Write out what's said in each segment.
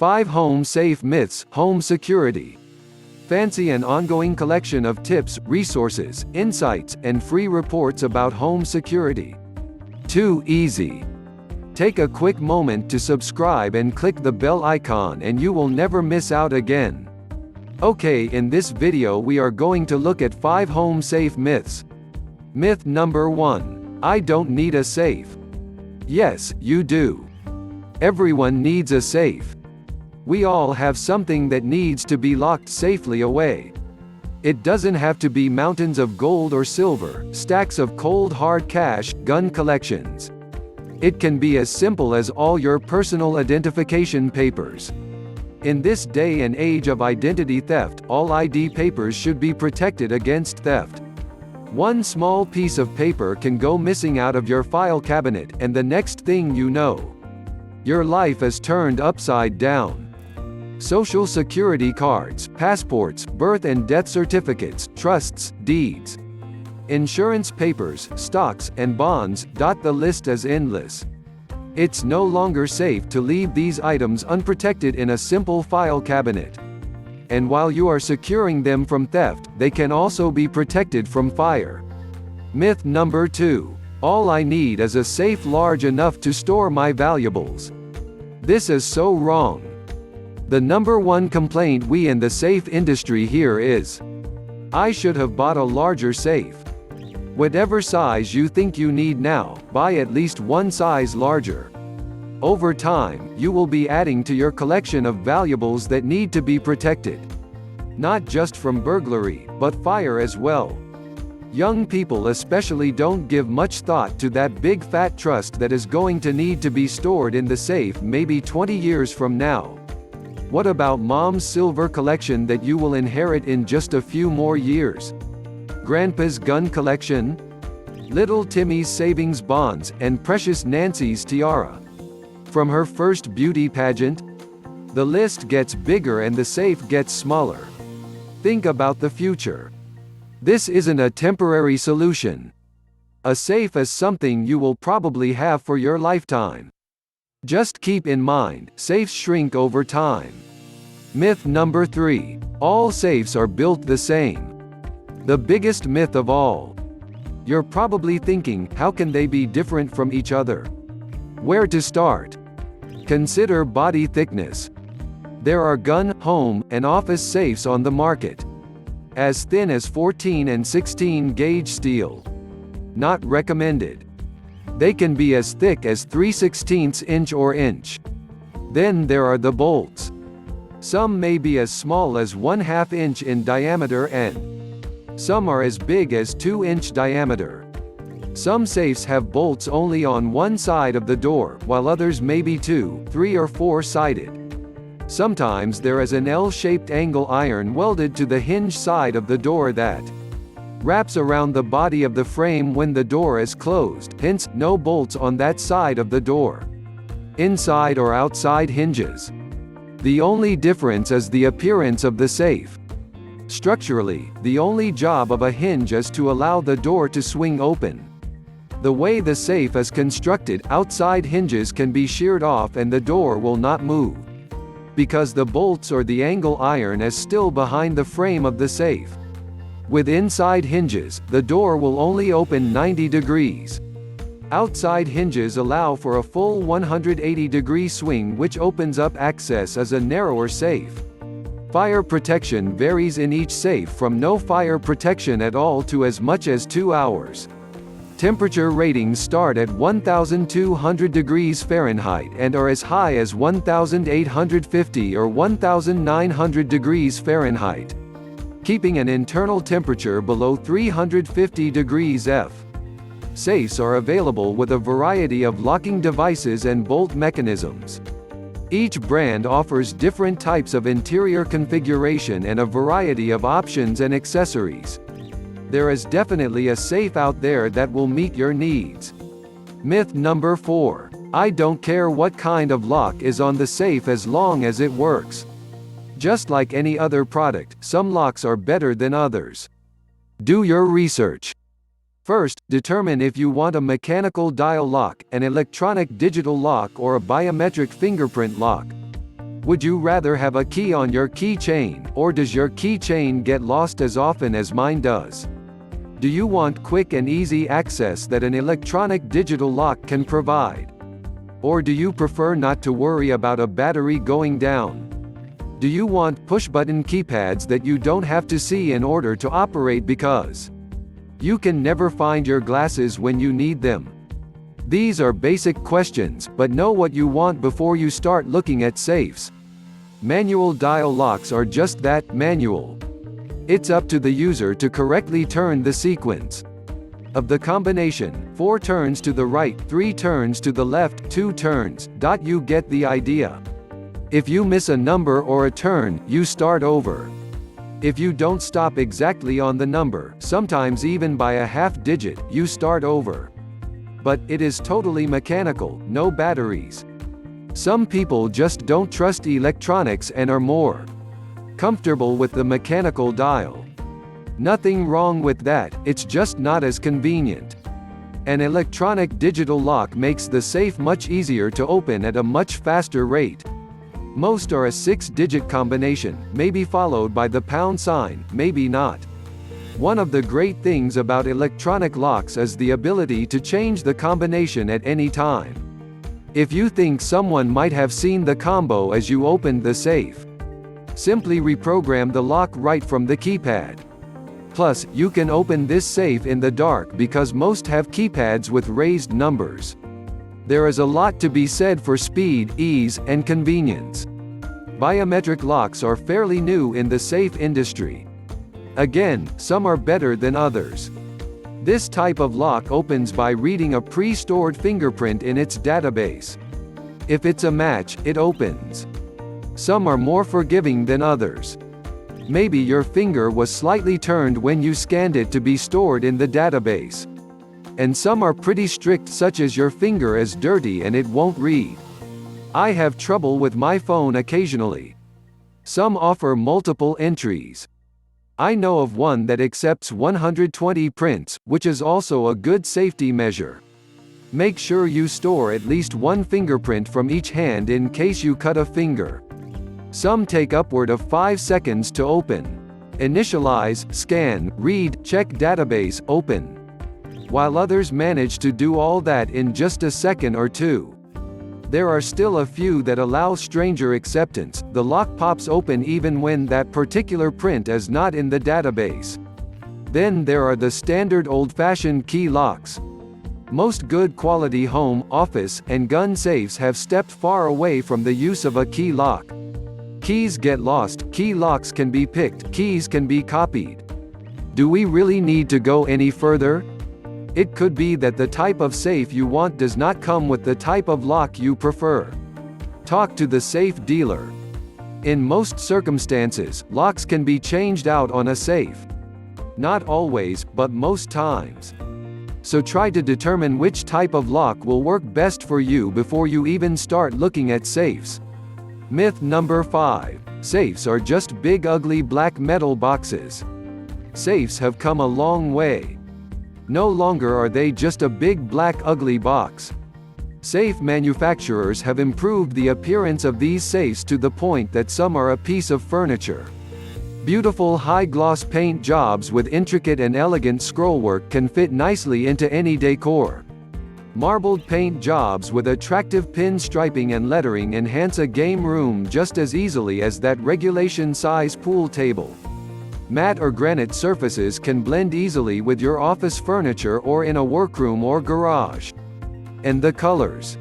5 Home Safe Myths, Home Security. Fancy an ongoing collection of tips, resources, insights, and free reports about home security. Too easy. Take a quick moment to subscribe and click the bell icon and you will never miss out again. Okay, in this video we are going to look at 5 home safe myths. Myth number 1. I don't need a safe. Yes, you do. Everyone needs a safe. We all have something that needs to be locked safely away. It doesn't have to be mountains of gold or silver, stacks of cold hard cash, gun collections. It can be as simple as all your personal identification papers. In this day and age of identity theft, all ID papers should be protected against theft. One small piece of paper can go missing out of your file cabinet, and the next thing you know, your life is turned upside down. Social security cards, passports, birth and death certificates, trusts, deeds, insurance papers, stocks, and bonds, the list is endless. It's no longer safe to leave these items unprotected in a simple file cabinet. And while you are securing them from theft, they can also be protected from fire. Myth number 2. All I need is a safe large enough to store my valuables. This is so wrong. The number one complaint we in the safe industry hear is, I should have bought a larger safe. Whatever size you think you need now, buy at least one size larger. Over time, you will be adding to your collection of valuables that need to be protected. Not just from burglary, but fire as well. Young people especially don't give much thought to that big fat trust that is going to need to be stored in the safe maybe 20 years from now. What about mom's silver collection that you will inherit in just a few more years? Grandpa's gun collection? Little Timmy's savings bonds, and precious Nancy's tiara? From her first beauty pageant? The list gets bigger and the safe gets smaller. Think about the future. This isn't a temporary solution. A safe is something you will probably have for your lifetime. Just keep in mind, safes shrink over time. Myth number 3. All safes are built the same. The biggest myth of all. You're probably thinking, how can they be different from each other? Where to start? Consider body thickness. There are gun, home, and office safes on the market. As thin as 14 and 16 gauge steel. Not recommended. They can be as thick as 3/16 inch or inch. Then there are the bolts. Some may be as small as 1/2 inch in diameter and some are as big as 2-inch diameter. Some safes have bolts only on one side of the door, while others may be 2, 3 or 4-sided. Sometimes there is an L-shaped angle iron welded to the hinge side of the door that wraps around the body of the frame when the door is closed, hence, no bolts on that side of the door. Inside or outside hinges. The only difference is the appearance of the safe. Structurally, the only job of a hinge is to allow the door to swing open. The way the safe is constructed, outside hinges can be sheared off and the door will not move. Because the bolts or the angle iron is still behind the frame of the safe. With inside hinges, the door will only open 90 degrees. Outside hinges allow for a full 180-degree swing which opens up access as a narrower safe. Fire protection varies in each safe from no fire protection at all to as much as 2 hours. Temperature ratings start at 1,200 degrees Fahrenheit and are as high as 1,850 or 1,900 degrees Fahrenheit. Keeping an internal temperature below 350 degrees F. Safes are available with a variety of locking devices and bolt mechanisms. Each brand offers different types of interior configuration and a variety of options and accessories. There is definitely a safe out there that will meet your needs. Myth number 4. I don't care what kind of lock is on the safe as long as it works. Just like any other product, some locks are better than others. Do your research. First, determine if you want a mechanical dial lock, an electronic digital lock or a biometric fingerprint lock. Would you rather have a key on your keychain, or does your keychain get lost as often as mine does? Do you want quick and easy access that an electronic digital lock can provide? Or do you prefer not to worry about a battery going down? Do you want push-button keypads that you don't have to see in order to operate because you can never find your glasses when you need them? These are basic questions, but know what you want before you start looking at safes. Manual dial locks are just that, manual. It's up to the user to correctly turn the sequence of the combination: 4 turns to the right, 3 turns to the left, 2 turns. You get the idea. If you miss a number or a turn, you start over. If you don't stop exactly on the number, sometimes even by a half digit, you start over. But it is totally mechanical, no batteries. Some people just don't trust electronics and are more comfortable with the mechanical dial. Nothing wrong with that, it's just not as convenient. An electronic digital lock makes the safe much easier to open at a much faster rate. Most are a 6-digit combination, maybe followed by the pound sign, maybe not. One of the great things about electronic locks is the ability to change the combination at any time. If you think someone might have seen the combo as you opened the safe, simply reprogram the lock right from the keypad. Plus, you can open this safe in the dark because most have keypads with raised numbers. There is a lot to be said for speed, ease, and convenience. Biometric locks are fairly new in the safe industry. Again, some are better than others. This type of lock opens by reading a pre-stored fingerprint in its database. If it's a match, it opens. Some are more forgiving than others. Maybe your finger was slightly turned when you scanned it to be stored in the database. And some are pretty strict, such as your finger is dirty and it won't read. I have trouble with my phone occasionally. Some offer multiple entries. I know of one that accepts 120 prints, which is also a good safety measure. Make sure you store at least one fingerprint from each hand in case you cut a finger. Some take upward of 5 seconds to open. Initialize, scan, read, check database, open. While others manage to do all that in just a second or two. There are still a few that allow stranger acceptance. The lock pops open even when that particular print is not in the database. Then there are the standard old-fashioned key locks. Most good quality home, office, and gun safes have stepped far away from the use of a key lock. Keys get lost, key locks can be picked, keys can be copied. Do we really need to go any further? It could be that the type of safe you want does not come with the type of lock you prefer. Talk to the safe dealer. In most circumstances, locks can be changed out on a safe. Not always, but most times. So try to determine which type of lock will work best for you before you even start looking at safes. Myth number 5. Safes are just big ugly black metal boxes. Safes have come a long way. No longer are they just a big black ugly box. Safe manufacturers have improved the appearance of these safes to the point that some are a piece of furniture. Beautiful high-gloss paint jobs with intricate and elegant scrollwork can fit nicely into any decor. Marbled paint jobs with attractive pin striping and lettering enhance a game room just as easily as that regulation-size pool table. Matte or granite surfaces can blend easily with your office furniture or in a workroom or garage. And the colors.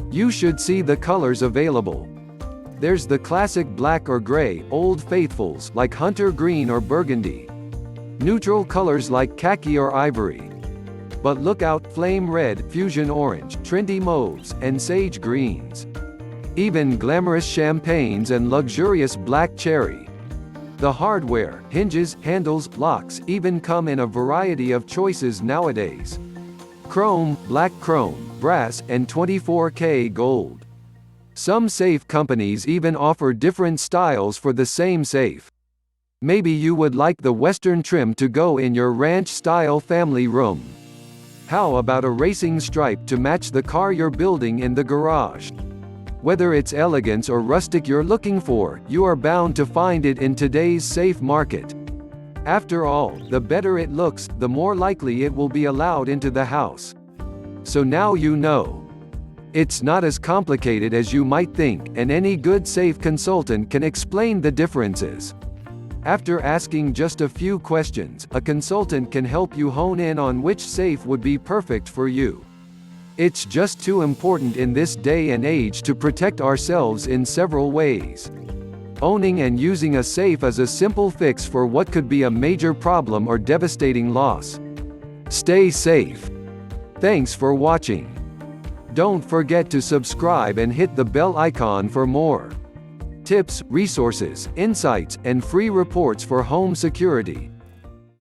You should see the colors available. There's the classic black or gray, old faithfuls like hunter green or burgundy. Neutral colors like khaki or ivory. But look out, flame red, fusion orange, trendy mauves, and sage greens. Even glamorous champagnes and luxurious black cherry. The hardware, hinges, handles, locks, even come in a variety of choices nowadays. Chrome, black chrome, brass, and 24K gold. Some safe companies even offer different styles for the same safe. Maybe you would like the Western trim to go in your ranch-style family room. How about a racing stripe to match the car you're building in the garage? Whether it's elegance or rustic you're looking for, you are bound to find it in today's safe market. After all, the better it looks, the more likely it will be allowed into the house. So now you know. It's not as complicated as you might think, and any good safe consultant can explain the differences. After asking just a few questions, a consultant can help you hone in on which safe would be perfect for you. It's just too important in this day and age to protect ourselves in several ways. Owning and using a safe is a simple fix for what could be a major problem or devastating loss. Stay safe. Thanks for watching. Don't forget to subscribe and hit the bell icon for more tips, resources, insights, and free reports for home security.